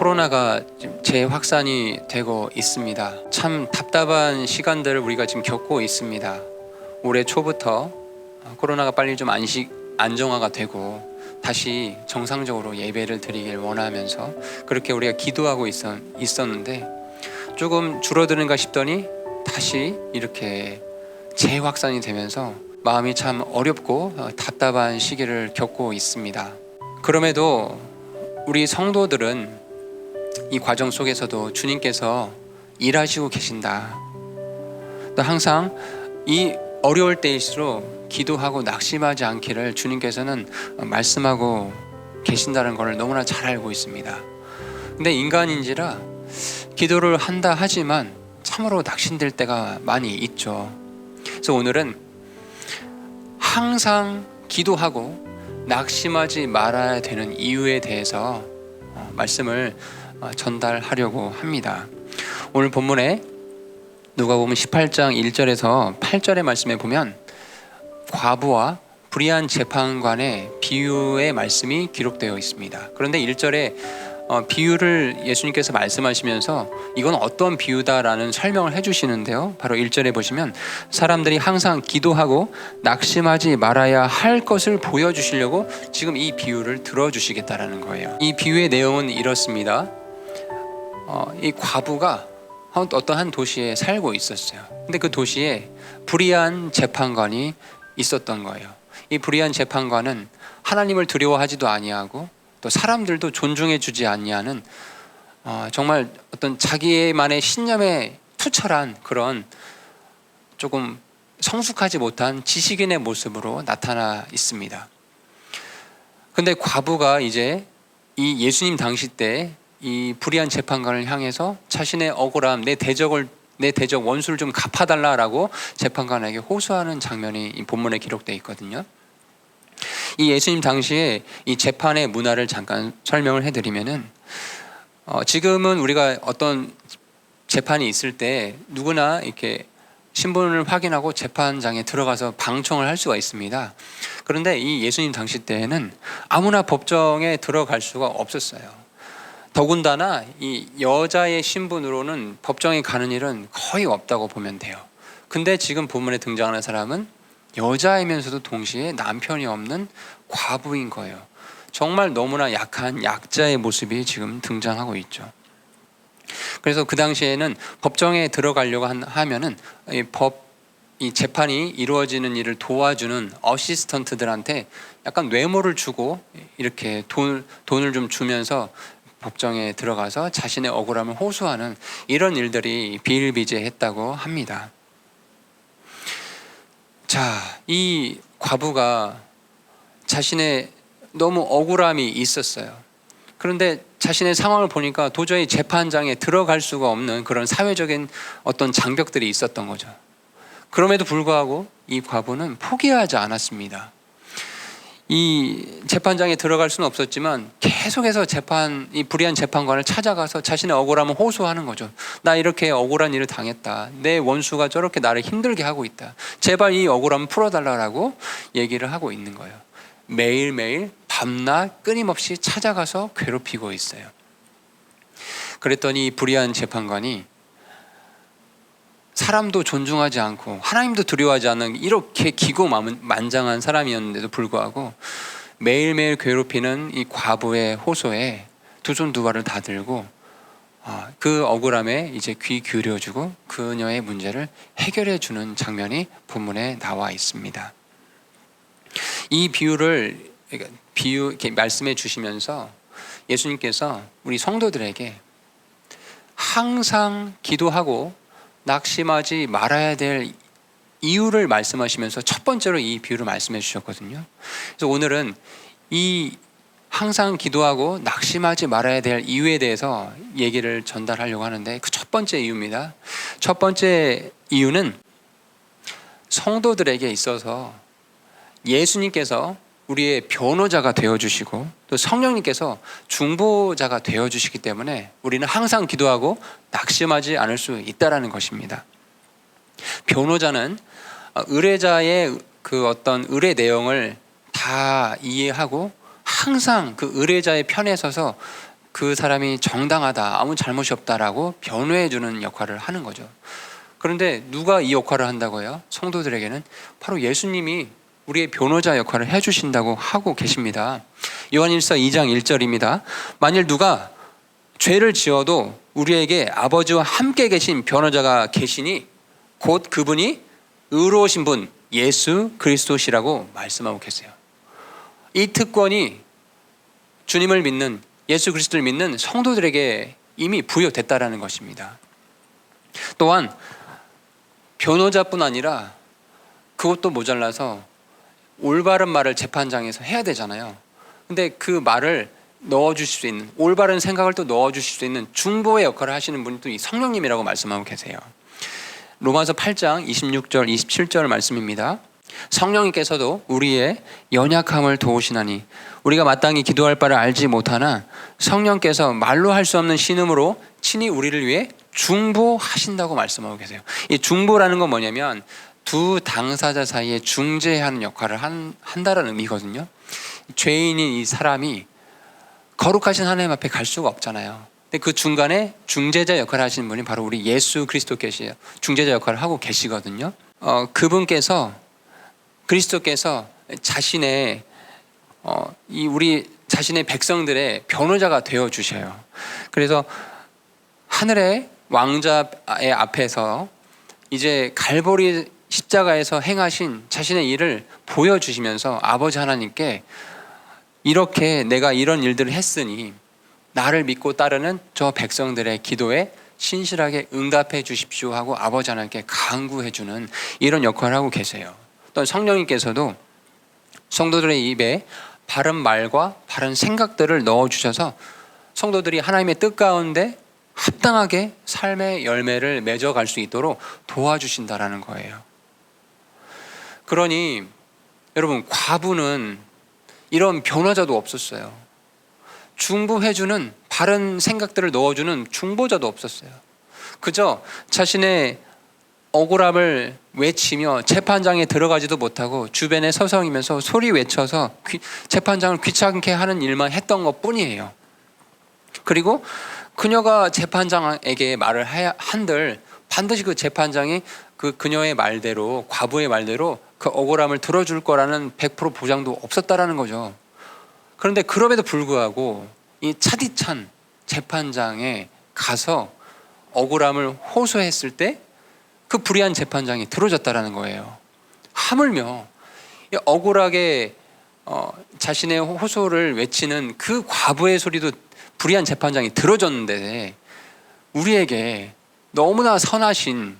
코로나가 지금 재확산이 되고 있습니다. 참 답답한 시간들을 우리가 지금 겪고 있습니다. 올해 초부터 코로나가 빨리 좀 안정화가 되고 다시 정상적으로 예배를 드리길 원하면서 그렇게 우리가 기도하고 있었는데 조금 줄어드는가 싶더니 다시 이렇게 재확산이 되면서 마음이 참 어렵고 답답한 시기를 겪고 있습니다. 그럼에도 우리 성도들은 이 과정 속에서도 주님께서 일하시고 계신다. 또 항상 이 어려울 때일수록 기도하고 낙심하지 않기를 주님께서는 말씀하고 계신다는 것을 너무나 잘 알고 있습니다. 근데 인간인지라 기도를 한다 하지만 참으로 낙심될 때가 많이 있죠. 그래서 오늘은 항상 기도하고 낙심하지 말아야 되는 이유에 대해서 말씀을 전달하려고 합니다. 오늘 본문에 누가복음 18장 1절에서 8절의 말씀에 보면 과부와 불의한 재판관의 비유의 말씀이 기록되어 있습니다. 그런데 1절에 비유를 예수님께서 말씀하시면서 이건 어떤 비유다라는 설명을 해주시는데요. 바로 1절에 보시면 사람들이 항상 기도하고 낙심하지 말아야 할 것을 보여주시려고 지금 이 비유를 들어주시겠다라는 거예요. 이 비유의 내용은 이렇습니다. 이 과부가 어떤 한 도시에 살고 있었어요. 근데 그 도시에 불의한 재판관이 있었던 거예요. 이 불의한 재판관은 하나님을 두려워하지도 아니하고 또 사람들도 존중해 주지 아니하는 정말 어떤 자기만의 신념에 투철한 그런 조금 성숙하지 못한 지식인의 모습으로 나타나 있습니다. 근데 과부가 이제 이 예수님 당시 때 이 불의한 재판관을 향해서 자신의 억울함, 내 대적 원수를 좀 갚아달라라고 재판관에게 호소하는 장면이 이 본문에 기록되어 있거든요. 이 예수님 당시에 이 재판의 문화를 잠깐 설명을 해드리면은 지금은 우리가 어떤 재판이 있을 때 누구나 이렇게 신분을 확인하고 재판장에 들어가서 방청을 할 수가 있습니다. 그런데 이 예수님 당시 때에는 아무나 법정에 들어갈 수가 없었어요. 더군다나 이 여자의 신분으로는 법정에 가는 일은 거의 없다고 보면 돼요. 근데 지금 본문에 등장하는 사람은 여자이면서도 동시에 남편이 없는 과부인 거예요. 정말 너무나 약한 약자의 모습이 지금 등장하고 있죠. 그래서 그 당시에는 법정에 들어가려고 하면은 이 재판이 이루어지는 일을 도와주는 어시스턴트들한테 약간 뇌물을 주고 이렇게 돈을 좀 주면서 법정에 들어가서 자신의 억울함을 호소하는 이런 일들이 비일비재했다고 합니다. 자, 이 과부가 자신의 너무 억울함이 있었어요. 그런데 자신의 상황을 보니까 도저히 재판장에 들어갈 수가 없는 그런 사회적인 어떤 장벽들이 있었던 거죠. 그럼에도 불구하고 이 과부는 포기하지 않았습니다. 이 재판장에 들어갈 수는 없었지만 계속해서 이 불의한 재판관을 찾아가서 자신의 억울함을 호소하는 거죠. 나 이렇게 억울한 일을 당했다. 내 원수가 저렇게 나를 힘들게 하고 있다. 제발 이 억울함을 풀어달라고 얘기를 하고 있는 거예요. 매일매일 밤낮 끊임없이 찾아가서 괴롭히고 있어요. 그랬더니 이 불의한 재판관이 사람도 존중하지 않고 하나님도 두려워하지 않는 이렇게 기고만장한 사람이었는데도 불구하고 매일매일 괴롭히는 이 과부의 호소에 두 손 두 발을 다 들고 그 억울함에 이제 귀 기울여주고 그녀의 문제를 해결해 주는 장면이 본문에 나와 있습니다. 이 비유를 이렇게 말씀해 주시면서 예수님께서 우리 성도들에게 항상 기도하고 낙심하지 말아야 될 이유를 말씀하시면서 첫 번째로 이 비유를 말씀해 주셨거든요. 그래서 오늘은 이 항상 기도하고 낙심하지 말아야 될 이유에 대해서 얘기를 전달하려고 하는데 그 첫 번째 이유입니다. 첫 번째 이유는 성도들에게 있어서 예수님께서 우리의 변호자가 되어주시고 또 성령님께서 중보자가 되어주시기 때문에 우리는 항상 기도하고 낙심하지 않을 수 있다는 것입니다. 변호자는 의뢰자의 그 어떤 의뢰 내용을 다 이해하고 항상 그 의뢰자의 편에 서서 그 사람이 정당하다, 아무 잘못이 없다라고 변호해주는 역할을 하는 거죠. 그런데 누가 이 역할을 한다고 해요? 성도들에게는 바로 예수님이 우리의 변호자 역할을 해주신다고 하고 계십니다. 요한일서 2장 1절입니다. 만일 누가 죄를 지어도 우리에게 아버지와 함께 계신 변호자가 계시니 곧 그분이 의로우신 분 예수 그리스도시라고 말씀하고 계세요. 이 특권이 주님을 믿는, 예수 그리스도를 믿는 성도들에게 이미 부여됐다라는 것입니다. 또한 변호자뿐 아니라 그것도 모자라서 올바른 말을 재판장에서 해야 되잖아요. 근데 그 말을 넣어주실 수 있는, 올바른 생각을 또 넣어주실 수 있는 중보의 역할을 하시는 분이 또 이 성령님이라고 말씀하고 계세요. 로마서 8장 26절 27절 말씀입니다. 성령님께서도 우리의 연약함을 도우시나니 우리가 마땅히 기도할 바를 알지 못하나 성령께서 말로 할 수 없는 신음으로 친히 우리를 위해 중보하신다고 말씀하고 계세요. 이 중보라는 건 뭐냐면 두 당사자 사이에 중재하는 역할을 한다는 의미거든요. 죄인인 이 사람이 거룩하신 하나님 앞에 갈 수가 없잖아요. 근데 그 중간에 중재자 역할을 하시는 분이 바로 우리 예수 그리스도께서 중재자 역할을 하고 계시거든요. 그분께서, 그리스도께서 자신의 이 우리 자신의 백성들의 변호자가 되어 주셔요. 그래서 하늘의 왕자의 앞에서 이제 갈보리 십자가에서 행하신 자신의 일을 보여주시면서 아버지 하나님께 이렇게 내가 이런 일들을 했으니 나를 믿고 따르는 저 백성들의 기도에 신실하게 응답해 주십시오 하고 아버지 하나님께 간구해 주는 이런 역할을 하고 계세요. 또 성령님께서도 성도들의 입에 바른 말과 바른 생각들을 넣어주셔서 성도들이 하나님의 뜻 가운데 합당하게 삶의 열매를 맺어갈 수 있도록 도와주신다라는 거예요. 그러니 여러분, 과부는 이런 변호자도 없었어요. 중보해주는 바른 생각들을 넣어주는 중보자도 없었어요. 그저 자신의 억울함을 외치며 재판장에 들어가지도 못하고 주변에 서성이면서 소리 외쳐서 재판장을 귀찮게 하는 일만 했던 것 뿐이에요. 그리고 그녀가 재판장에게 말을 한들 반드시 그 재판장이 그녀의 말대로, 과부의 말대로 그 억울함을 들어줄 거라는 100% 보장도 없었다라는 거죠. 그런데 그럼에도 불구하고 이 차디찬 재판장에 가서 억울함을 호소했을 때 그 불의한 재판장이 들어줬다라는 거예요. 하물며 억울하게 자신의 호소를 외치는 그 과부의 소리도 불의한 재판장이 들어줬는데 우리에게 너무나 선하신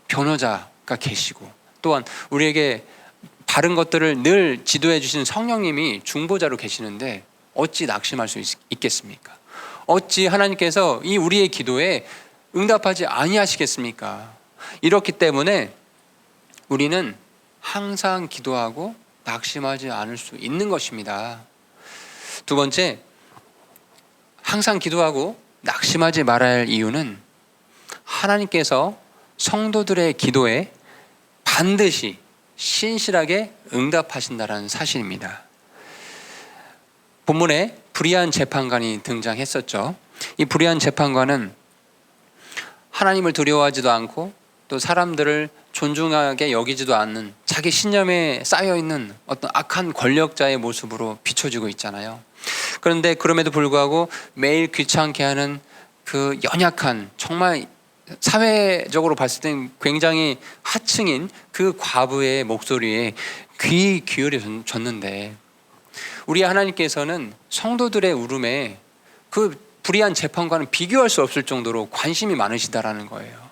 변호자가 계시고 또한 우리에게 바른 것들을 늘 지도해 주시는 성령님이 중보자로 계시는데 어찌 낙심할 수 있겠습니까? 어찌 하나님께서 이 우리의 기도에 응답하지 아니하시겠습니까? 이렇기 때문에 우리는 항상 기도하고 낙심하지 않을 수 있는 것입니다. 두 번째, 항상 기도하고 낙심하지 말아야 할 이유는 하나님께서 성도들의 기도에 반드시 신실하게 응답하신다는 사실입니다. 본문에 불의한 재판관이 등장했었죠. 이 불의한 재판관은 하나님을 두려워하지도 않고 또 사람들을 존중하게 여기지도 않는 자기 신념에 쌓여있는 어떤 악한 권력자의 모습으로 비춰지고 있잖아요. 그런데 그럼에도 불구하고 매일 귀찮게 하는 그 연약한, 정말 사회적으로 봤을 땐 굉장히 하층인 그 과부의 목소리에 귀 기울여졌는데 우리 하나님께서는 성도들의 울음에 그 불의한 재판과는 비교할 수 없을 정도로 관심이 많으시다라는 거예요.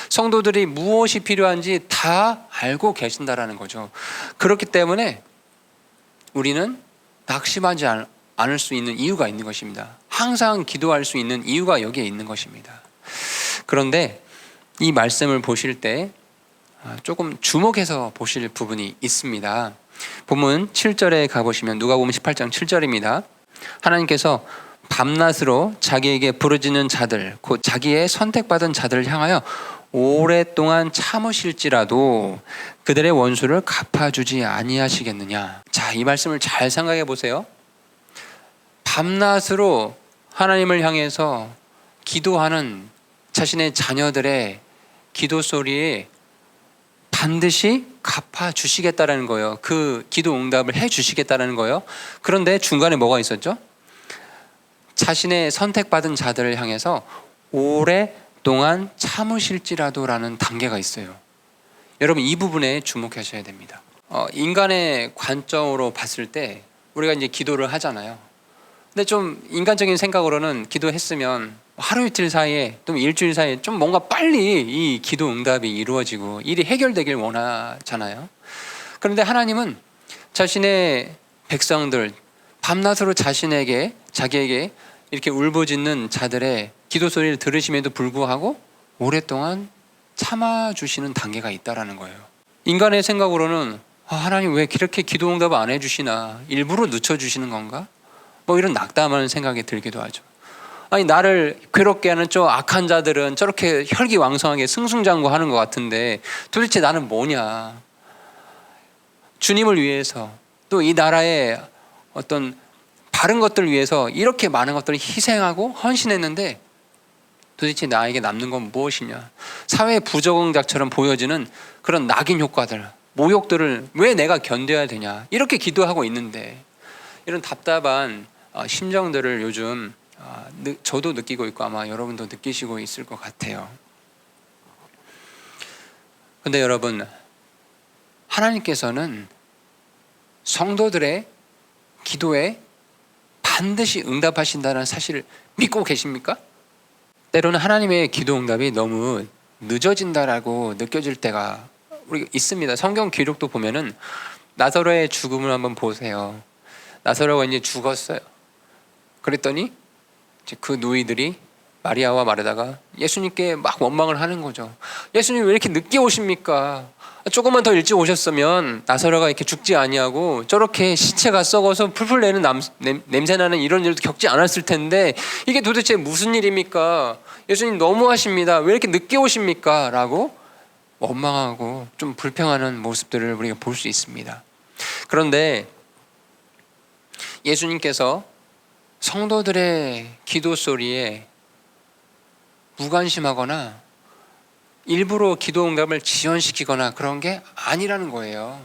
성도들이 무엇이 필요한지 다 알고 계신다라는 거죠. 그렇기 때문에 우리는 낙심하지 않을 수 있는 이유가 있는 것입니다. 항상 기도할 수 있는 이유가 여기에 있는 것입니다. 그런데 이 말씀을 보실 때 조금 주목해서 보실 부분이 있습니다. 본문 7절에 가보시면 누가복음 18장 7절입니다. 하나님께서 밤낮으로 자기에게 부르짖는 자들 곧 자기의 선택받은 자들을 향하여 오랫동안 참으실지라도 그들의 원수를 갚아주지 아니하시겠느냐. 자, 이 말씀을 잘 생각해 보세요. 밤낮으로 하나님을 향해서 기도하는 자신의 자녀들의 기도 소리에 반드시 갚아 주시겠다라는 거예요. 그 기도 응답을 해 주시겠다라는 거예요. 그런데 중간에 뭐가 있었죠? 자신의 선택받은 자들을 향해서 오랫동안 참으실지라도라는 단계가 있어요. 여러분, 이 부분에 주목하셔야 됩니다. 인간의 관점으로 봤을 때 우리가 이제 기도를 하잖아요. 근데 좀 인간적인 생각으로는 기도했으면 하루 이틀 사이에 또 일주일 사이에 좀 뭔가 빨리 이 기도 응답이 이루어지고 일이 해결되길 원하잖아요. 그런데 하나님은 자신의 백성들, 밤낮으로 자기에게 이렇게 울부짖는 자들의 기도 소리를 들으심에도 불구하고 오랫동안 참아주시는 단계가 있다라는 거예요. 인간의 생각으로는 하나님 왜 이렇게 기도 응답을 안 해주시나, 일부러 늦춰주시는 건가, 뭐 이런 낙담하는 생각이 들기도 하죠. 아니, 나를 괴롭게 하는 저 악한 자들은 저렇게 혈기왕성하게 승승장구하는 것 같은데 도대체 나는 뭐냐. 주님을 위해서 또 이 나라의 어떤 바른 것들을 위해서 이렇게 많은 것들을 희생하고 헌신했는데 도대체 나에게 남는 건 무엇이냐. 사회 부적응자처럼 보여지는 그런 낙인 효과들, 모욕들을 왜 내가 견뎌야 되냐, 이렇게 기도하고 있는데, 이런 답답한 심정들을 요즘 저도 느끼고 있고 아마 여러분도 느끼시고 있을 것 같아요. 근데 여러분, 하나님께서는 성도들의 기도에 반드시 응답하신다는 사실을 믿고 계십니까? 때로는 하나님의 기도 응답이 너무 늦어진다라고 느껴질 때가 우리 있습니다. 성경 기록도 보면은 나사로의 죽음을 한번 보세요. 나사로가 이제 죽었어요. 그랬더니 이제 그 누이들이 마리아와 마르다가 예수님께 막 원망을 하는 거죠. 예수님 왜 이렇게 늦게 오십니까? 조금만 더 일찍 오셨으면 나사로가 이렇게 죽지 아니하고 저렇게 시체가 썩어서 풀풀 내는 냄새나는 이런 일도 겪지 않았을 텐데 이게 도대체 무슨 일입니까? 예수님 너무하십니다. 왜 이렇게 늦게 오십니까? 라고 원망하고 좀 불평하는 모습들을 우리가 볼 수 있습니다. 그런데 예수님께서 성도들의 기도 소리에 무관심하거나 일부러 기도 응답을 지연시키거나 그런 게 아니라는 거예요.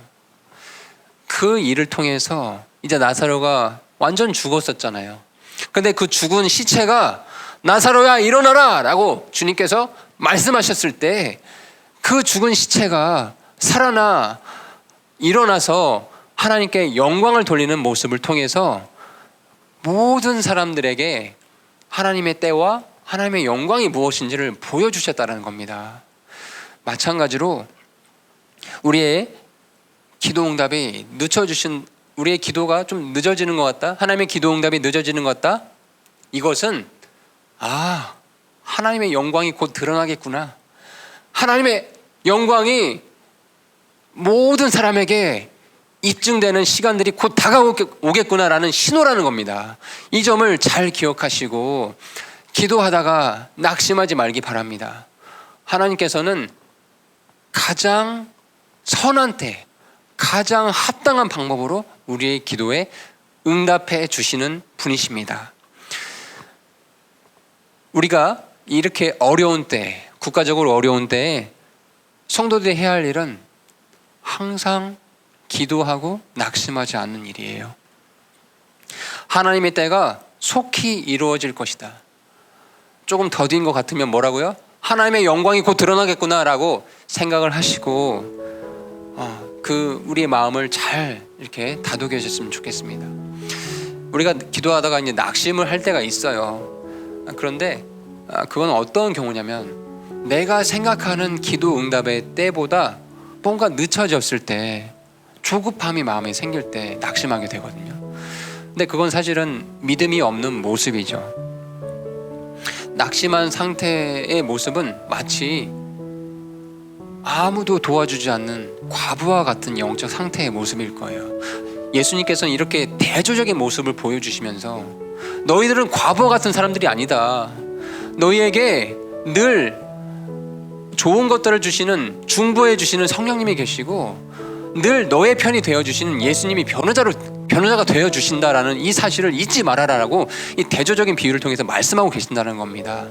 그 일을 통해서 이제 나사로가 완전 죽었었잖아요. 근데 그 죽은 시체가 나사로야 일어나라 라고 주님께서 말씀하셨을 때 그 죽은 시체가 살아나 일어나서 하나님께 영광을 돌리는 모습을 통해서 모든 사람들에게 하나님의 때와 하나님의 영광이 무엇인지를 보여주셨다는 겁니다. 마찬가지로 우리의 기도 응답이 늦춰주신, 우리의 기도가 좀 늦어지는 것 같다, 하나님의 기도 응답이 늦어지는 것 같다, 이것은 하나님의 영광이 곧 드러나겠구나, 하나님의 영광이 모든 사람에게 입증되는 시간들이 곧 다가오겠구나라는 신호라는 겁니다. 이 점을 잘 기억하시고 기도하다가 낙심하지 말기 바랍니다. 하나님께서는 가장 선한 때, 가장 합당한 방법으로 우리의 기도에 응답해 주시는 분이십니다. 우리가 이렇게 어려운 때, 국가적으로 어려운 때에 성도들이 해야 할 일은 항상 기도하고 낙심하지 않는 일이에요. 하나님의 때가 속히 이루어질 것이다. 조금 더딘 것 같으면 뭐라고요? 하나님의 영광이 곧 드러나겠구나라고 생각을 하시고 우리의 마음을 잘 이렇게 다독여주셨으면 좋겠습니다. 우리가 기도하다가 이제 낙심을 할 때가 있어요. 그런데 그건 어떤 경우냐면 내가 생각하는 기도 응답의 때보다 뭔가 늦춰졌을 때, 조급함이 마음에 생길 때 낙심하게 되거든요. 근데 그건 사실은 믿음이 없는 모습이죠. 낙심한 상태의 모습은 마치 아무도 도와주지 않는 과부와 같은 영적 상태의 모습일 거예요. 예수님께서는 이렇게 대조적인 모습을 보여주시면서 너희들은 과부와 같은 사람들이 아니다. 너희에게 늘 좋은 것들을 주시는, 중보해 주시는 성령님이 계시고 늘 너의 편이 되어주시는 예수님이 변호사가 되어 주신다라는 이 사실을 잊지 말아라라고 이 대조적인 비유를 통해서 말씀하고 계신다는 겁니다.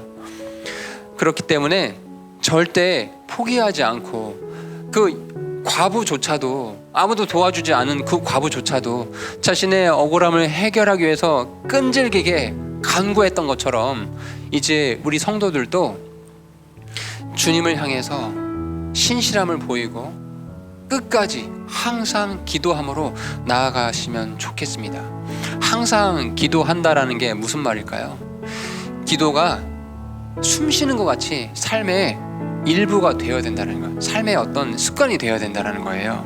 그렇기 때문에 절대 포기하지 않고 그 과부조차도, 아무도 도와주지 않은 그 과부조차도 자신의 억울함을 해결하기 위해서 끈질기게 간구했던 것처럼 이제 우리 성도들도 주님을 향해서 신실함을 보이고 끝까지 항상 기도함으로 나아가시면 좋겠습니다. 항상 기도한다라는 게 무슨 말일까요? 기도가 숨 쉬는 것 같이 삶의 일부가 되어야 된다는 거예요. 삶의 어떤 습관이 되어야 된다는 거예요.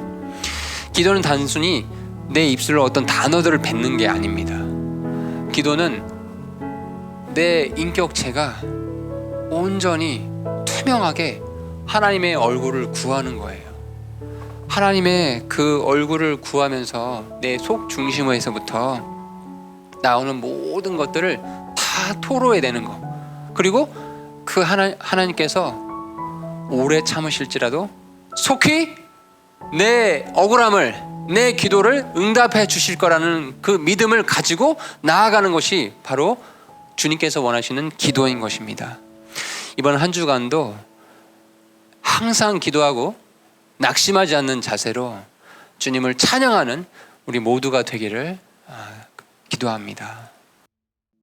기도는 단순히 내 입술로 어떤 단어들을 뱉는 게 아닙니다. 기도는 내 인격체가 온전히 투명하게 하나님의 얼굴을 구하는 거예요. 하나님의 그 얼굴을 구하면서 내 속 중심에서부터 나오는 모든 것들을 다 토로해내는 거. 그리고 그 하나님께서 오래 참으실지라도 속히 내 억울함을, 내 기도를 응답해 주실 거라는 그 믿음을 가지고 나아가는 것이 바로 주님께서 원하시는 기도인 것입니다. 이번 한 주간도 항상 기도하고 낙심하지 않는 자세로 주님을 찬양하는 우리 모두가 되기를 기도합니다.